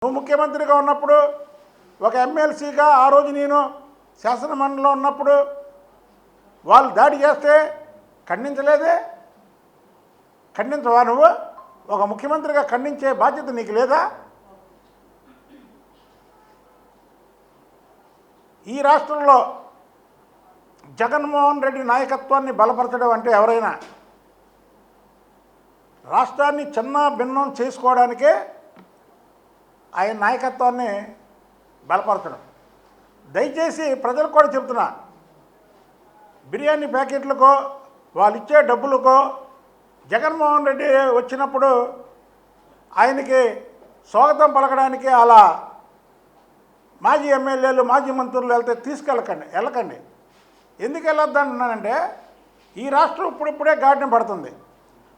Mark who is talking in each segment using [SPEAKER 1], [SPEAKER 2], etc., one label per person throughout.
[SPEAKER 1] నువ్వు ముఖ్యమంత్రిగా ఉన్నప్పుడు ఒక ఎమ్మెల్సీగా ఆ రోజు నేను శాసనమండలిలో ఉన్నప్పుడు వాళ్ళు దాడి చేస్తే ఖండించలేదే? ఖండించవా నువ్వు? ఒక ముఖ్యమంత్రిగా ఖండించే బాధ్యత నీకు లేదా? ఈ రాష్ట్రంలో జగన్మోహన్ రెడ్డి నాయకత్వాన్ని బలపరచడం అంటే ఎవరైనా రాష్ట్రాన్ని చిన్న భిన్నం చేసుకోవడానికే ఆయన నాయకత్వాన్ని బలపరచడం. దయచేసి ప్రజలకు కూడా చెప్తున్నా, బిర్యానీ ప్యాకెట్లకో వాళ్ళు ఇచ్చే డబ్బులకో జగన్మోహన్ రెడ్డి వచ్చినప్పుడు ఆయనకి స్వాగతం పలకడానికి అలా మాజీ ఎమ్మెల్యేలు మాజీ మంత్రులు వెళ్తే వెళ్ళకండి. ఎందుకు వెళ్ళొద్దంటున్నానంటే ఈ రాష్ట్రం ఇప్పుడిప్పుడే గాడిన పడుతుంది.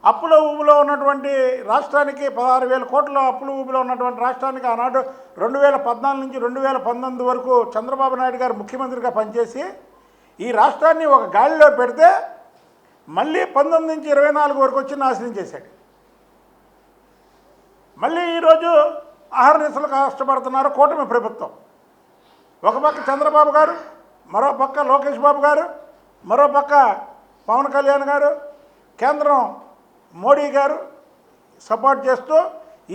[SPEAKER 1] అప్పుల ఊబిలో ఉన్నటువంటి రాష్ట్రానికి 16,000 కోట్ల అప్పుల ఊబిలో ఉన్నటువంటి రాష్ట్రానికి ఆనాడు 2014 నుంచి 2019 వరకు చంద్రబాబు నాయుడు గారు ముఖ్యమంత్రిగా పనిచేసి ఈ రాష్ట్రాన్ని ఒక గాలిలో పెడితే మళ్ళీ 19 నుంచి 24 వరకు వచ్చి నాశనం చేశాడు. మళ్ళీ ఈరోజు అహర్నిశలు కష్టపడుతున్నారు కూటమి ప్రభుత్వం. ఒక పక్క చంద్రబాబు గారు, మరో పక్క లోకేష్ బాబు గారు, మరో పక్క పవన్ కళ్యాణ్ గారు, కేంద్రం మోడీ గారు సపోర్ట్ చేస్తూ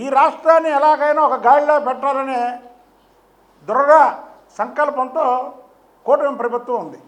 [SPEAKER 1] ఈ రాష్ట్రాన్ని ఎలాగైనా ఒక గాడిలో పెట్టాలనే దృఢ సంకల్పంతో కూటమి ప్రభుత్వం ఉంది.